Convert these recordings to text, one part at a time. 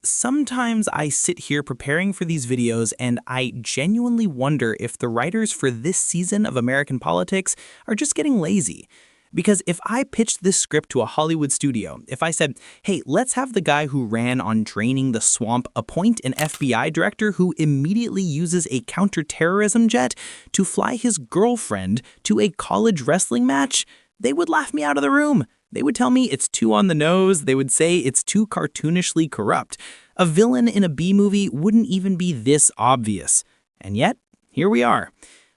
Sometimes I sit here preparing for these videos and I genuinely wonder if the writers for this season of American politics are just getting lazy. Because if I pitched this script to a Hollywood studio, if I said, hey, let's have the guy who ran on draining the swamp appoint an FBI director who immediately uses a counter-terrorism jet to fly his girlfriend to a college wrestling match, they would laugh me out of the room. They would tell me it's too on the nose. They would say it's too cartoonishly corrupt. A villain in a B-movie wouldn't even be this obvious. And yet, here we are.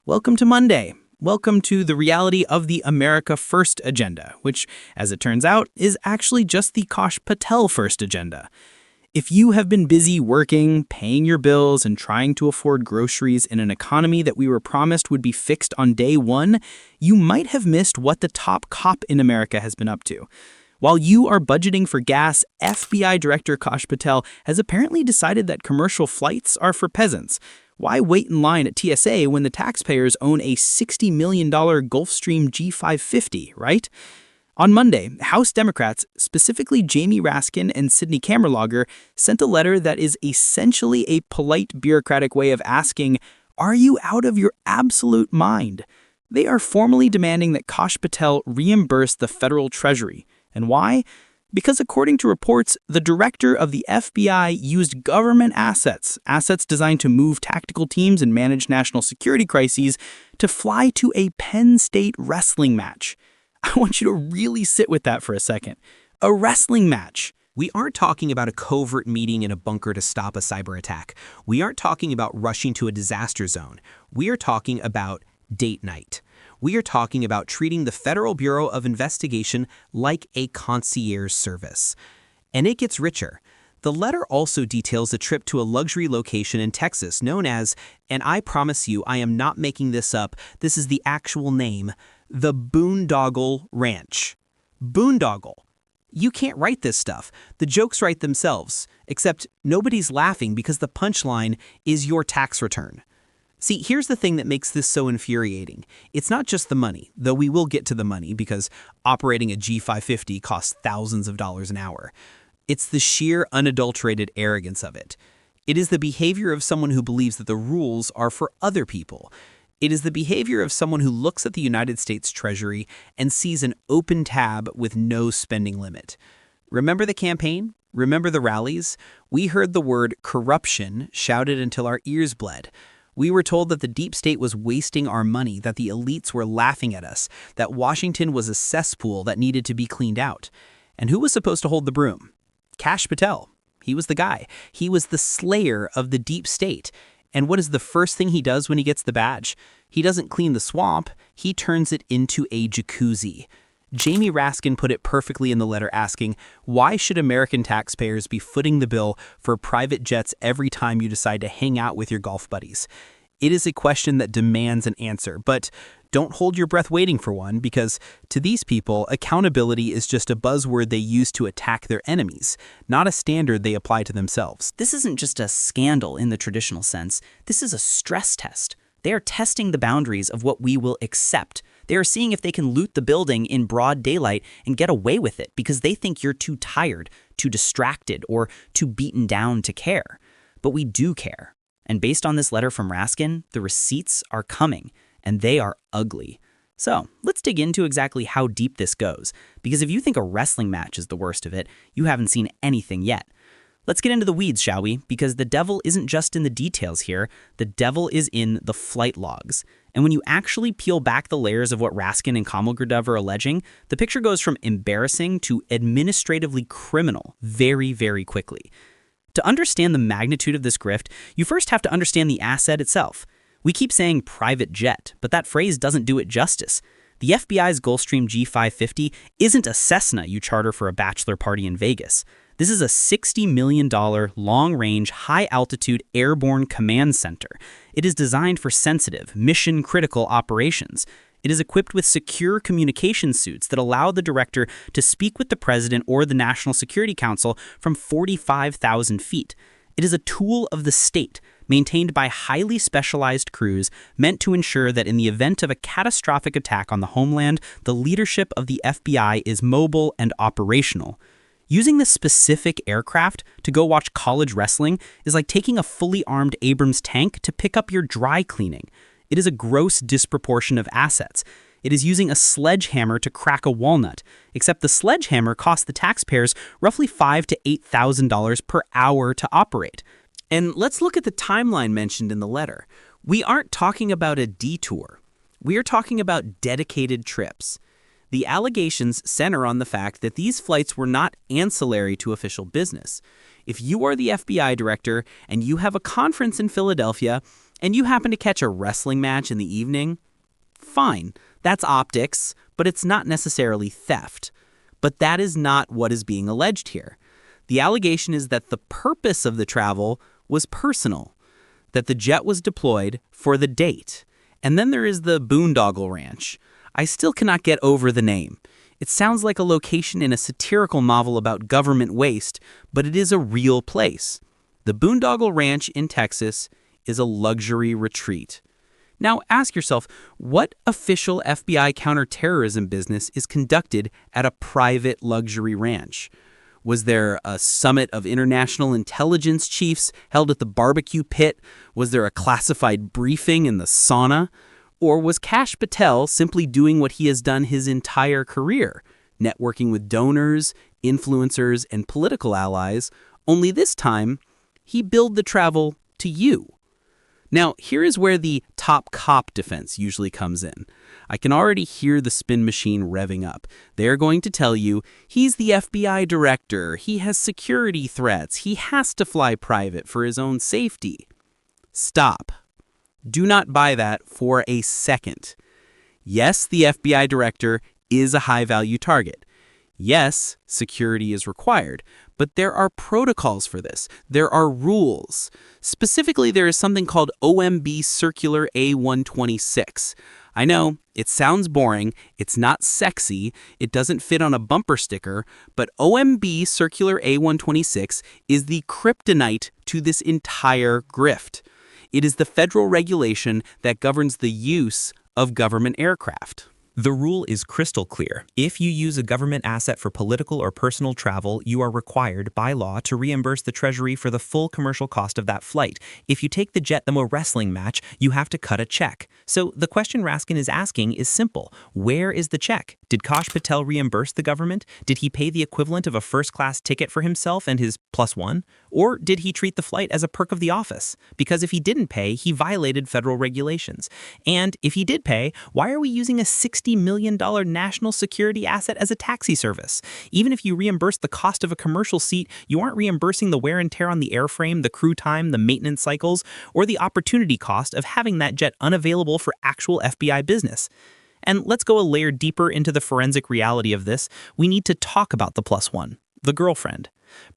Welcome to Monday. Welcome to the reality of the America First agenda, which, as it turns out, is actually just the Kash Patel First agenda. If you have been busy working, paying your bills, and trying to afford groceries in an economy that we were promised would be fixed on day one, you might have missed what the top cop in America has been up to. While you are budgeting for gas, FBI Director Kash Patel has apparently decided that commercial flights are for peasants. Why wait in line at TSA when the taxpayers own a $60 million Gulfstream G550, right? On Monday, House Democrats, specifically Jamie Raskin and Sidney Kamlager, sent a letter that is essentially a polite bureaucratic way of asking, are you out of your absolute mind? They are formally demanding that Kash Patel reimburse the federal Treasury. And why? Because according to reports, the director of the FBI used government assets designed to move tactical teams and manage national security crises, to fly to a Penn State wrestling match. I want you to really sit with that for a second. A wrestling match. We aren't talking about a covert meeting in a bunker to stop a cyber attack. We aren't talking about rushing to a disaster zone. We are talking about date night. We are talking about treating the Federal Bureau of Investigation like a concierge service. And it gets richer. The letter also details a trip to a luxury location in Texas known as, and I promise you I am not making this up, this is the actual name, the Boondoggle Ranch. Boondoggle. You can't write this stuff. The jokes write themselves, except nobody's laughing because the punchline is your tax return. See, here's the thing that makes this so infuriating. It's not just the money, though we will get to the money because operating a G550 costs thousands of dollars an hour. It's the sheer unadulterated arrogance of it. It is the behavior of someone who believes that the rules are for other people. It is the behavior of someone who looks at the United States Treasury and sees an open tab with no spending limit. Remember the campaign? Remember the rallies? We heard the word corruption shouted until our ears bled. We were told that the deep state was wasting our money, that the elites were laughing at us, that Washington was a cesspool that needed to be cleaned out. And who was supposed to hold the broom? Kash Patel. He was the guy. He was the slayer of the deep state. And what is the first thing he does when he gets the badge? He doesn't clean the swamp, he turns it into a jacuzzi. Jamie Raskin put it perfectly in the letter asking, why should American taxpayers be footing the bill for private jets every time you decide to hang out with your golf buddies? It is a question that demands an answer, but don't hold your breath waiting for one, because to these people, accountability is just a buzzword they use to attack their enemies, not a standard they apply to themselves. This isn't just a scandal in the traditional sense. This is a stress test. They are testing the boundaries of what we will accept. They are seeing if they can loot the building in broad daylight and get away with it because they think you're too tired, too distracted, or too beaten down to care. But we do care. And based on this letter from Raskin, the receipts are coming, and they are ugly. So let's dig into exactly how deep this goes, because if you think a wrestling match is the worst of it, you haven't seen anything yet. Let's get into the weeds, shall we? Because the devil isn't just in the details here, the devil is in the flight logs. And when you actually peel back the layers of what Raskin and Kamlager-Dove are alleging, the picture goes from embarrassing to administratively criminal very, very quickly. To understand the magnitude of this grift, you first have to understand the asset itself. We keep saying private jet, but that phrase doesn't do it justice. The FBI's Gulfstream G550 isn't a Cessna you charter for a bachelor party in Vegas. This is a $60 million long-range, high-altitude airborne command center. It is designed for sensitive, mission-critical operations. It is equipped with secure communication suits that allow the director to speak with the president or the National Security Council from 45,000 feet. It is a tool of the state, maintained by highly specialized crews meant to ensure that in the event of a catastrophic attack on the homeland, the leadership of the FBI is mobile and operational. Using this specific aircraft to go watch college wrestling is like taking a fully armed Abrams tank to pick up your dry cleaning. It is a gross disproportion of assets. It is using a sledgehammer to crack a walnut, except the sledgehammer costs the taxpayers roughly $5,000 to $8,000 per hour to operate. And let's look at the timeline mentioned in the letter. We aren't talking about a detour. We are talking about dedicated trips. The allegations center on the fact that these flights were not ancillary to official business. If you are the FBI director and you have a conference in Philadelphia and you happen to catch a wrestling match in the evening, fine, that's optics, but it's not necessarily theft. But that is not what is being alleged here. The allegation is that the purpose of the travel was personal, that the jet was deployed for the date. And then there is the Boondoggle Ranch. I still cannot get over the name. It sounds like a location in a satirical novel about government waste, but it is a real place. The Boondoggle Ranch in Texas is a luxury retreat. Now ask yourself, what official FBI counter-terrorism business is conducted at a private luxury ranch? Was there a summit of international intelligence chiefs held at the barbecue pit? Was there a classified briefing in the sauna? Or was Kash Patel simply doing what he has done his entire career, networking with donors, influencers, and political allies, only this time he billed the travel to you? Now, here is where the top cop defense usually comes in. I can already hear the spin machine revving up. They're going to tell you, he's the FBI director, he has security threats, he has to fly private for his own safety. Stop. Do not buy that for a second. Yes, the FBI director is a high-value target. Yes, security is required, but there are protocols for this. There are rules. Specifically, there is something called OMB Circular A126. I know, it sounds boring, it's not sexy, it doesn't fit on a bumper sticker, but OMB Circular A126 is the kryptonite to this entire grift. It is the federal regulation that governs the use of government aircraft. The rule is crystal clear. If you use a government asset for political or personal travel, you are required by law to reimburse the Treasury for the full commercial cost of that flight. If you take the jet to a wrestling match, you have to cut a check. So the question Raskin is asking is simple. Where is the check? Did Kash Patel reimburse the government? Did he pay the equivalent of a first-class ticket for himself and his +1? Or did he treat the flight as a perk of the office? Because if he didn't pay, he violated federal regulations. And if he did pay, why are we using a $60 million national security asset as a taxi service? Even if you reimburse the cost of a commercial seat, you aren't reimbursing the wear and tear on the airframe, the crew time, the maintenance cycles, or the opportunity cost of having that jet unavailable for actual FBI business. And let's go a layer deeper into the forensic reality of this. We need to talk about the +1, the girlfriend.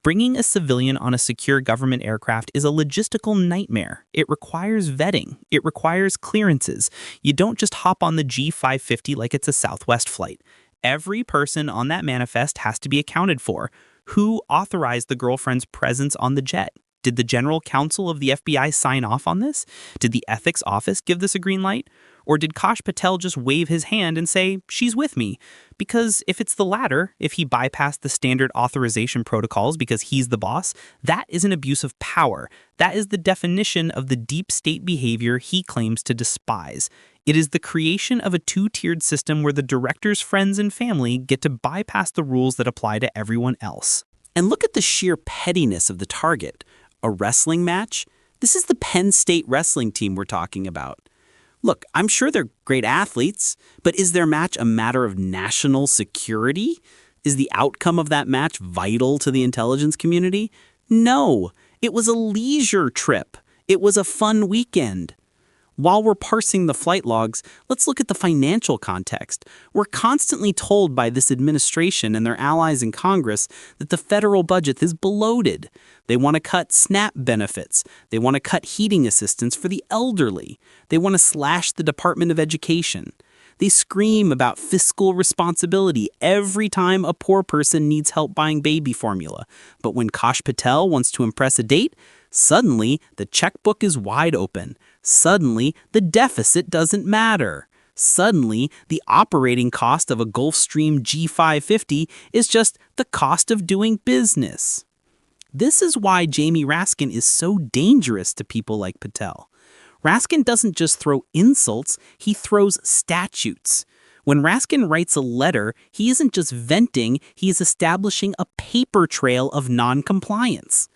Bringing a civilian on a secure government aircraft is a logistical nightmare. It requires vetting. It requires clearances. You don't just hop on the G550 like it's a Southwest flight. Every person on that manifest has to be accounted for. Who authorized the girlfriend's presence on the jet? Did the general counsel of the FBI sign off on this? Did the ethics office give this a green light? Or did Kash Patel just wave his hand and say, she's with me? Because if it's the latter, if he bypassed the standard authorization protocols because he's the boss, that is an abuse of power. That is the definition of the deep state behavior he claims to despise. It is the creation of a two-tiered system where the director's friends and family get to bypass the rules that apply to everyone else. And look at the sheer pettiness of the target. A wrestling match? This is the Penn State wrestling team we're talking about. Look, I'm sure they're great athletes, but is their match a matter of national security? Is the outcome of that match vital to the intelligence community? No, it was a leisure trip. It was a fun weekend. While we're parsing the flight logs, let's look at the financial context. We're constantly told by this administration and their allies in Congress that the federal budget is bloated. They want to cut SNAP benefits. They want to cut heating assistance for the elderly. They want to slash the Department of Education. They scream about fiscal responsibility every time a poor person needs help buying baby formula. But when Kash Patel wants to impress a date, suddenly the checkbook is wide open. Suddenly the deficit doesn't matter. Suddenly, the operating cost of a Gulfstream G550 is just the cost of doing business. This is why Jamie Raskin is so dangerous to people like Patel. Raskin doesn't just throw insults, he throws statutes. When Raskin writes a letter, he isn't just venting, he is establishing a paper trail of non-compliance.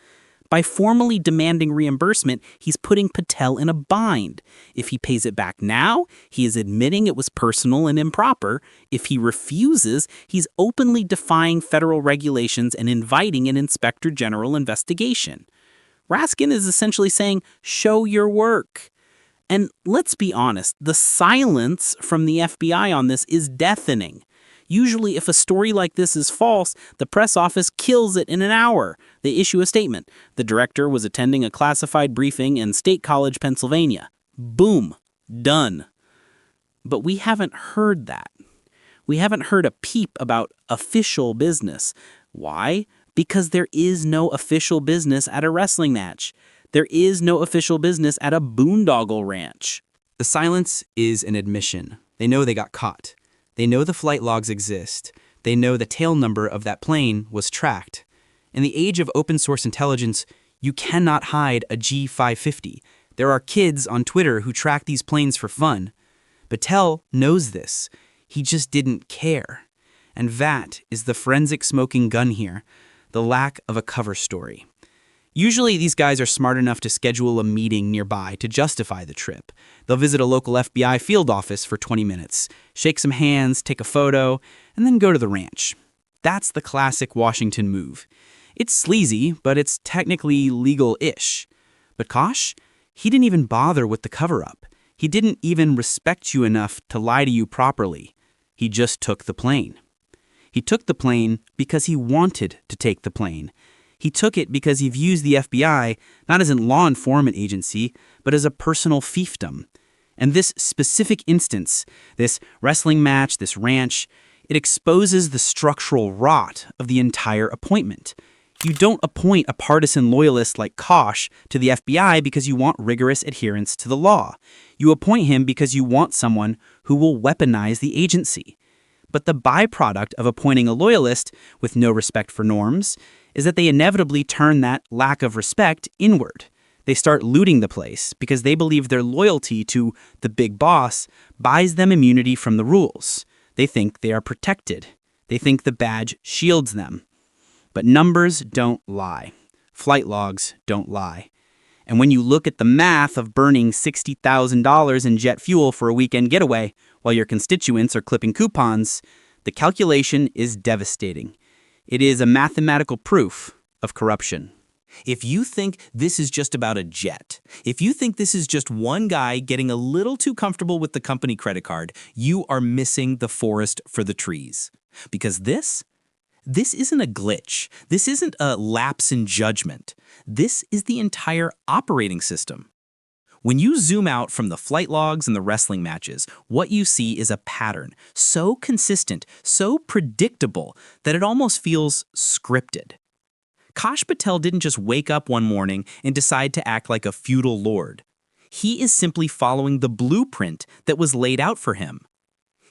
By formally demanding reimbursement, he's putting Patel in a bind. If he pays it back now, he is admitting it was personal and improper. If he refuses, he's openly defying federal regulations and inviting an inspector general investigation. Raskin is essentially saying, show your work. And let's be honest, the silence from the FBI on this is deafening. Usually, if a story like this is false, the press office kills it in an hour. They issue a statement. The director was attending a classified briefing in State College, Pennsylvania. Boom. Done. But we haven't heard that. We haven't heard a peep about official business. Why? Because there is no official business at a wrestling match. There is no official business at a Boondoggle Ranch. The silence is an admission. They know they got caught. They know the flight logs exist. They know the tail number of that plane was tracked. In the age of open source intelligence, you cannot hide a G550. There are kids on Twitter who track these planes for fun. Patel knows this. He just didn't care. And that is the forensic smoking gun here, the lack of a cover story. Usually these guys are smart enough to schedule a meeting nearby to justify the trip. They'll visit a local FBI field office for 20 minutes, shake some hands, take a photo, and then go to the ranch. That's the classic Washington move. It's sleazy, but it's technically legal-ish. But Kash, he didn't even bother with the cover-up. He didn't even respect you enough to lie to you properly. He just took the plane. He took the plane because he wanted to take the plane. He took it because he views the FBI not as a law enforcement agency, but as a personal fiefdom. And this specific instance, this wrestling match, this ranch, it exposes the structural rot of the entire appointment. You don't appoint a partisan loyalist like Kash to the FBI because you want rigorous adherence to the law. You appoint him because you want someone who will weaponize the agency. But the byproduct of appointing a loyalist with no respect for norms is that they inevitably turn that lack of respect inward. They start looting the place because they believe their loyalty to the big boss buys them immunity from the rules. They think they are protected. They think the badge shields them. But numbers don't lie. Flight logs don't lie. And when you look at the math of burning $60,000 in jet fuel for a weekend getaway while your constituents are clipping coupons, the calculation is devastating. It is a mathematical proof of corruption. If you think this is just about a jet, if you think this is just one guy getting a little too comfortable with the company credit card, you are missing the forest for the trees. Because this isn't a glitch. This isn't a lapse in judgment. This is the entire operating system. When you zoom out from the flight logs and the wrestling matches, what you see is a pattern so consistent, so predictable, that it almost feels scripted. Kash Patel didn't just wake up one morning and decide to act like a feudal lord. He is simply following the blueprint that was laid out for him.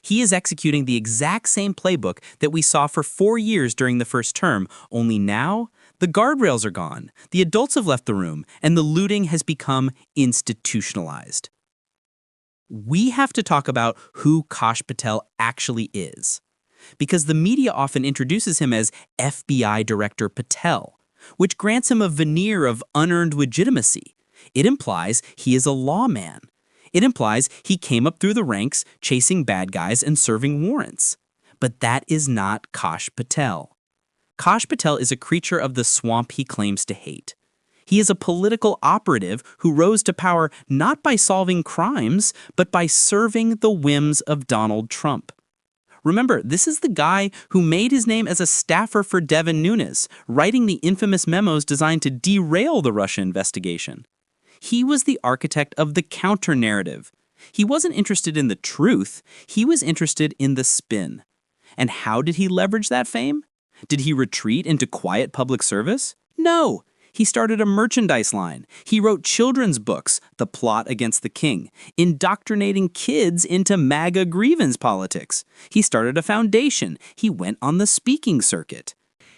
He is executing the exact same playbook that we saw for 4 years during the first term, only now the guardrails are gone, the adults have left the room, and the looting has become institutionalized. We have to talk about who Kash Patel actually is, because the media often introduces him as FBI Director Patel, which grants him a veneer of unearned legitimacy. It implies he is a lawman. It implies he came up through the ranks chasing bad guys and serving warrants. But that is not Kash Patel. Kash Patel is a creature of the swamp he claims to hate. He is a political operative who rose to power not by solving crimes, but by serving the whims of Donald Trump. Remember, this is the guy who made his name as a staffer for Devin Nunes, writing the infamous memos designed to derail the Russia investigation. He was the architect of the counter-narrative. He wasn't interested in the truth, he was interested in the spin. And how did he leverage that fame? Did he retreat into quiet public service? No. He started a merchandise line. He wrote children's books, The Plot Against the King, indoctrinating kids into MAGA grievance politics. He started a foundation. He went on the speaking circuit.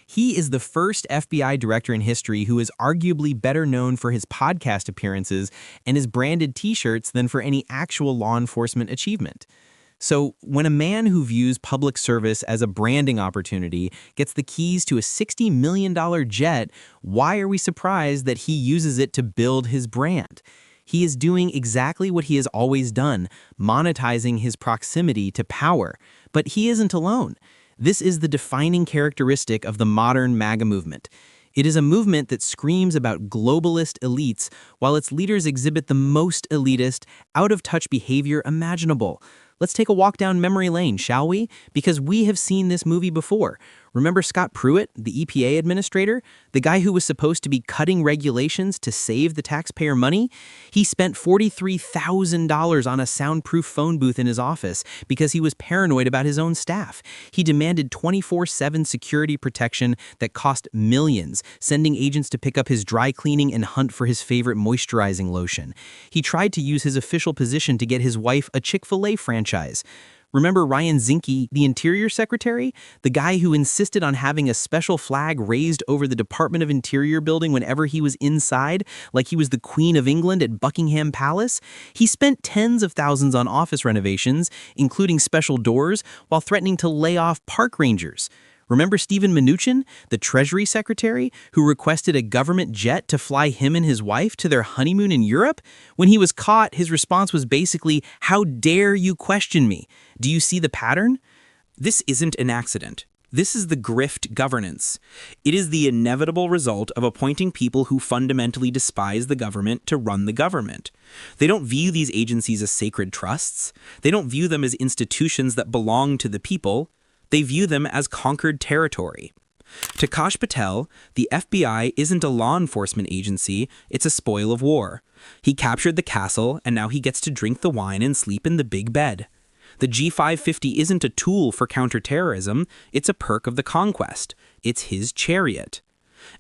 He is the first FBI director in history who is arguably better known for his podcast appearances and his branded t-shirts than for any actual law enforcement achievement. So, when a man who views public service as a branding opportunity gets the keys to a $60 million jet, why are we surprised that he uses it to build his brand? He is doing exactly what he has always done, monetizing his proximity to power. But he isn't alone. This is the defining characteristic of the modern MAGA movement. It is a movement that screams about globalist elites while its leaders exhibit the most elitist, out-of-touch behavior imaginable. Let's take a walk down memory lane, shall we? Because we have seen this movie before. Remember Scott Pruitt, the EPA administrator? The guy who was supposed to be cutting regulations to save the taxpayer money? He spent $43,000 on a soundproof phone booth in his office because he was paranoid about his own staff. He demanded 24/7 security protection that cost millions, sending agents to pick up his dry cleaning and hunt for his favorite moisturizing lotion. He tried to use his official position to get his wife a Chick-fil-A franchise. Remember Ryan Zinke, the Interior Secretary? The guy who insisted on having a special flag raised over the Department of Interior building whenever he was inside, like he was the Queen of England at Buckingham Palace? He spent tens of thousands on office renovations, including special doors, while threatening to lay off park rangers. Remember Steven Mnuchin, the Treasury Secretary, who requested a government jet to fly him and his wife to their honeymoon in Europe? When he was caught, his response was basically, "How dare you question me? Do you see the pattern?" This isn't an accident. This is the grift governance. It is the inevitable result of appointing people who fundamentally despise the government to run the government. They don't view these agencies as sacred trusts. They don't view them as institutions that belong to the people. They view them as conquered territory. To Kash Patel, the FBI isn't a law enforcement agency, it's a spoil of war. He captured the castle, and now he gets to drink the wine and sleep in the big bed. The G550 isn't a tool for counter-terrorism, it's a perk of the conquest. It's his chariot.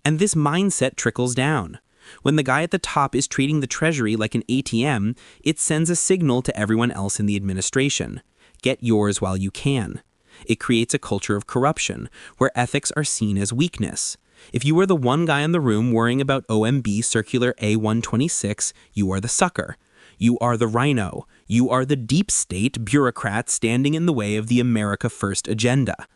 And this mindset trickles down. When the guy at the top is treating the Treasury like an ATM, it sends a signal to everyone else in the administration. Get yours while you can. It creates a culture of corruption, where ethics are seen as weakness. If you are the one guy in the room worrying about OMB Circular A126, you are the sucker. You are the rhino. You are the deep state bureaucrat standing in the way of the America First agenda.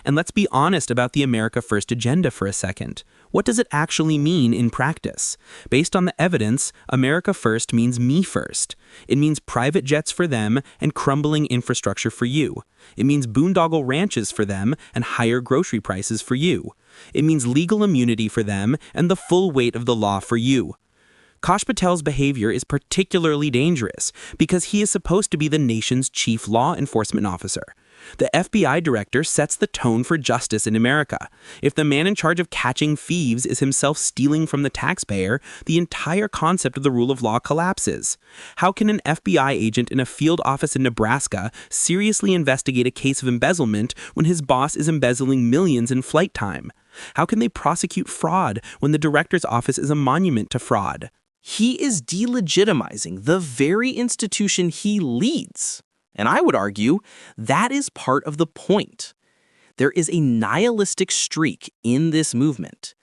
And let's be honest about the America First agenda for a second. What does it actually mean in practice? Based on the evidence, America First means me first. It means private jets for them and crumbling infrastructure for you. It means boondoggle ranches for them and higher grocery prices for you. It means legal immunity for them and the full weight of the law for you. Kash Patel's behavior is particularly dangerous because he is supposed to be the nation's chief law enforcement officer. The FBI director sets the tone for justice in America. If the man in charge of catching thieves is himself stealing from the taxpayer, the entire concept of the rule of law collapses. How can an FBI agent in a field office in Nebraska seriously investigate a case of embezzlement when his boss is embezzling millions in flight time? How can they prosecute fraud when the director's office is a monument to fraud? He is delegitimizing the very institution he leads. And I would argue that is part of the point. There is a nihilistic streak in this movement.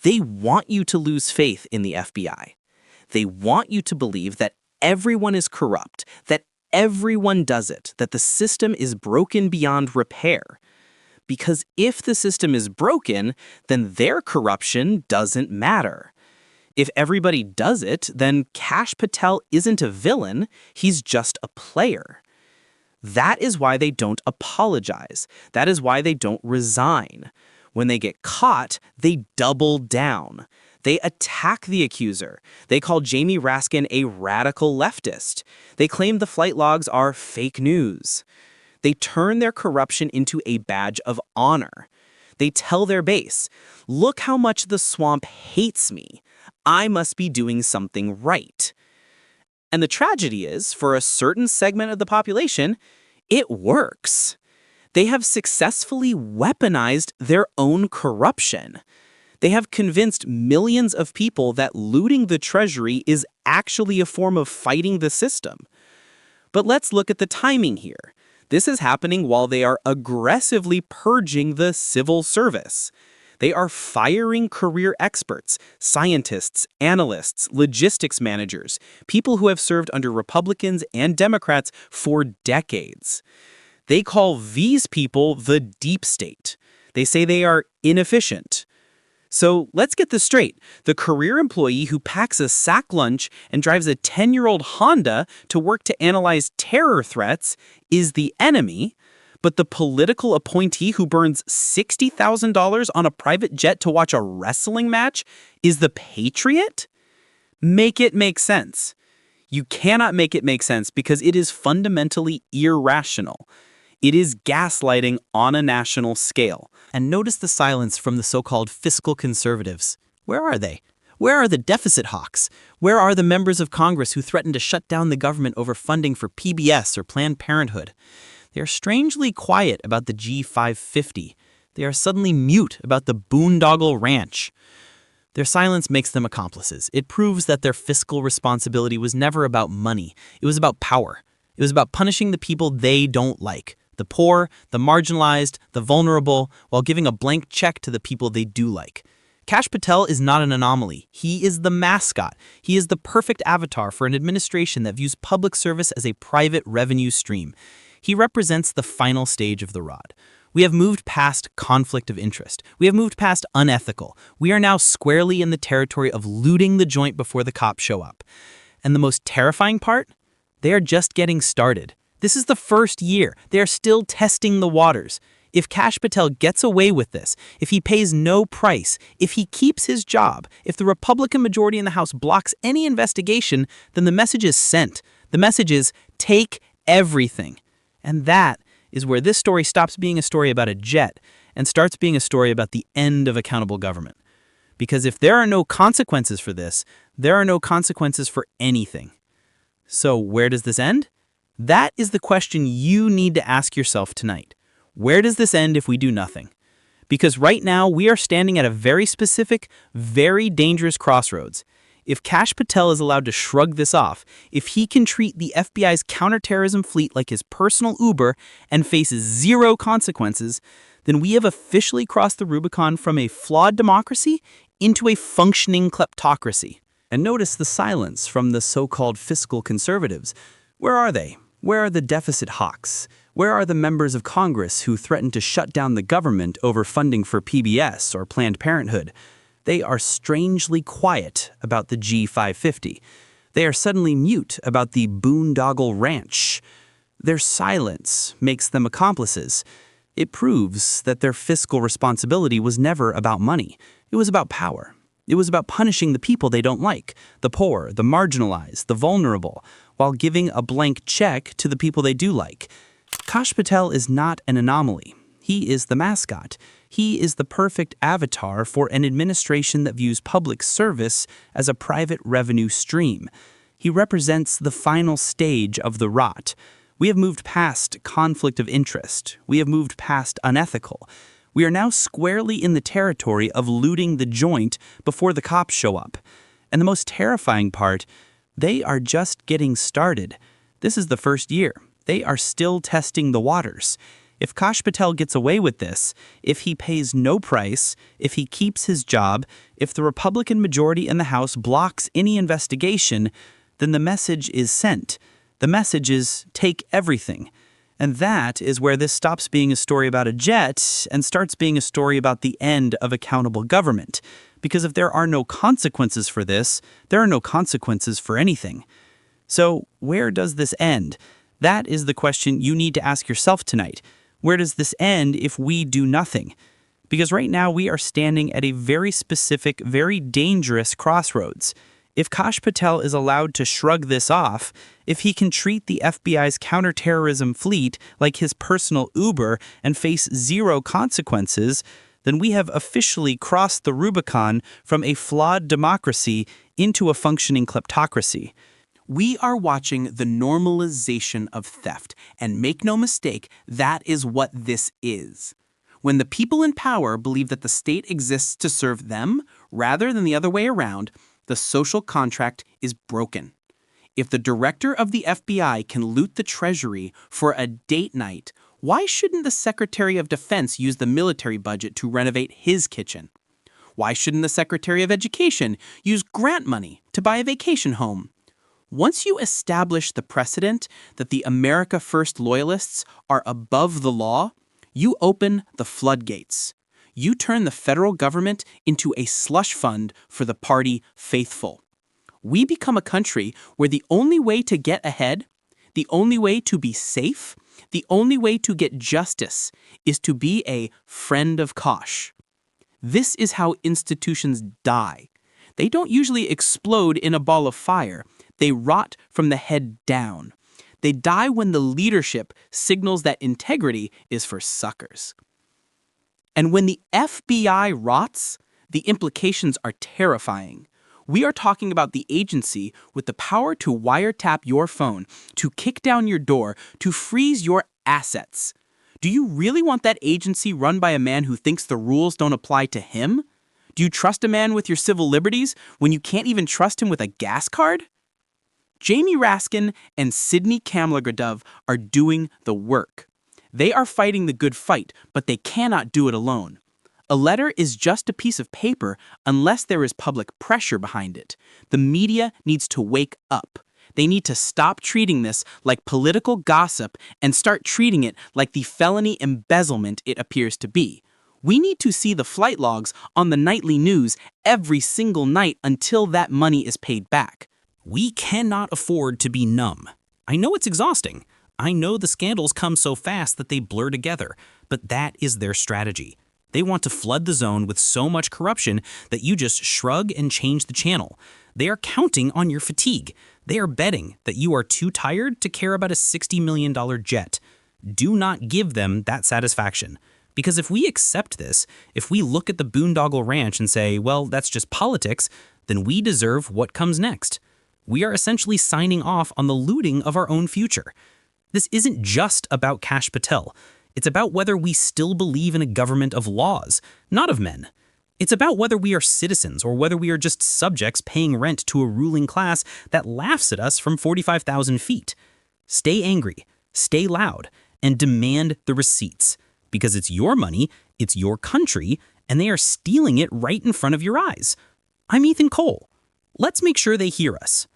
They want you to lose faith in the FBI. They want you to believe that everyone is corrupt, that everyone does it, that the system is broken beyond repair. Because if the system is broken, then their corruption doesn't matter. If everybody does it, then Kash Patel isn't a villain, he's just a player. That is why they don't apologize. That is why they don't resign. When they get caught, they double down. They attack the accuser. They call Jamie Raskin a radical leftist. They claim the flight logs are fake news. They turn their corruption into a badge of honor. They tell their base, look how much the swamp hates me. I must be doing something right. And the tragedy is, for a certain segment of the population, it works. They have successfully weaponized their own corruption. They have convinced millions of people that looting the Treasury is actually a form of fighting the system. But let's look at the timing here. This is happening while they are aggressively purging the civil service. They are firing career experts, scientists, analysts, logistics managers, people who have served under Republicans and Democrats for decades. They call these people the deep state. They say they are inefficient. So let's get this straight. The career employee who packs a sack lunch and drives a 10-year-old Honda to work to analyze terror threats is the enemy, but the political appointee who burns $60,000 on a private jet to watch a wrestling match is the patriot? Make it make sense. You cannot make it make sense because it is fundamentally irrational. It is gaslighting on a national scale. And notice the silence from the so-called fiscal conservatives. Where are they? Where are the deficit hawks? Where are the members of Congress who threatened to shut down the government over funding for PBS or Planned Parenthood? They are strangely quiet about the G550. They are suddenly mute about the Boondoggle Ranch. Their silence makes them accomplices. It proves that their fiscal responsibility was never about money. It was about power. It was about punishing the people they don't like. The poor, the marginalized, the vulnerable, while giving a blank check to the people they do like. Kash Patel is not an anomaly. He is the mascot. He is the perfect avatar for an administration that views public service as a private revenue stream. He represents the final stage of the rod. We have moved past conflict of interest. We have moved past unethical. We are now squarely in the territory of looting the joint before the cops show up. And the most terrifying part? They are just getting started. This is the first year. They are still testing the waters. If Kash Patel gets away with this, if he pays no price, if he keeps his job, if the Republican majority in the House blocks any investigation, then the message is sent. The message is, take everything. And that is where this story stops being a story about a jet and starts being a story about the end of accountable government. Because if there are no consequences for this, there are no consequences for anything. So where does this end? That is the question you need to ask yourself tonight. Where does this end if we do nothing? Because right now we are standing at a very specific, very dangerous crossroads. If Kash Patel is allowed to shrug this off, if he can treat the FBI's counter-terrorism fleet like his personal Uber and faces zero consequences, then we have officially crossed the Rubicon from a flawed democracy into a functioning kleptocracy. And notice the silence from the so-called fiscal conservatives. Where are they? Where are the deficit hawks? Where are the members of Congress who threatened to shut down the government over funding for PBS or Planned Parenthood? They are strangely quiet about the G550. They are suddenly mute about the Boondoggle Ranch. Their silence makes them accomplices. It proves that their fiscal responsibility was never about money. It was about power. It was about punishing the people they don't like, the poor, the marginalized, the vulnerable, while giving a blank check to the people they do like. Kash Patel is not an anomaly. He is the mascot. He is the perfect avatar for an administration that views public service as a private revenue stream. He represents the final stage of the rot. We have moved past conflict of interest. We have moved past unethical. We are now squarely in the territory of looting the joint before the cops show up. And the most terrifying part, they are just getting started. This is the first year. They are still testing the waters. If Kash Patel gets away with this, if he pays no price, if he keeps his job, if the Republican majority in the House blocks any investigation, then the message is sent. The message is, take everything. And that is where this stops being a story about a jet and starts being a story about the end of accountable government. Because if there are no consequences for this, there are no consequences for anything. So where does this end? That is the question you need to ask yourself tonight. Where does this end if we do nothing? Because right now we are standing at a very specific, very dangerous crossroads. If Kash Patel is allowed to shrug this off, if he can treat the FBI's counter-terrorism fleet like his personal Uber and face zero consequences, then we have officially crossed the Rubicon from a flawed democracy into a functioning kleptocracy. We are watching the normalization of theft, and make no mistake, that is what this is. When the people in power believe that the state exists to serve them rather than the other way around, the social contract is broken. If the director of the FBI can loot the Treasury for a date night, why shouldn't the Secretary of Defense use the military budget to renovate his kitchen? Why shouldn't the Secretary of Education use grant money to buy a vacation home? Once you establish the precedent that the America First loyalists are above the law, you open the floodgates. You turn the federal government into a slush fund for the party faithful. We become a country where the only way to get ahead, the only way to be safe, the only way to get justice is to be a friend of Kash. This is how institutions die. They don't usually explode in a ball of fire. They rot from the head down. They die when the leadership signals that integrity is for suckers. And when the FBI rots, the implications are terrifying. We are talking about the agency with the power to wiretap your phone, to kick down your door, to freeze your assets. Do you really want that agency run by a man who thinks the rules don't apply to him? Do you trust a man with your civil liberties when you can't even trust him with a gas card? Jamie Raskin and Sydney Kamlager-Dove are doing the work. They are fighting the good fight, but they cannot do it alone. A letter is just a piece of paper unless there is public pressure behind it. The media needs to wake up. They need to stop treating this like political gossip and start treating it like the felony embezzlement it appears to be. We need to see the flight logs on the nightly news every single night until that money is paid back. We cannot afford to be numb. I know it's exhausting. I know the scandals come so fast that they blur together, but that is their strategy. They want to flood the zone with so much corruption that you just shrug and change the channel. They are counting on your fatigue. They are betting that you are too tired to care about a $60 million jet. Do not give them that satisfaction. Because if we accept this, if we look at the Boondoggle Ranch and say, well, that's just politics, then we deserve what comes next. We are essentially signing off on the looting of our own future. This isn't just about Kash Patel. It's about whether we still believe in a government of laws, not of men. It's about whether we are citizens or whether we are just subjects paying rent to a ruling class that laughs at us from 45,000 feet. Stay angry, stay loud, and demand the receipts. Because it's your money, it's your country, and they are stealing it right in front of your eyes. I'm Ethan Cole. Let's make sure they hear us.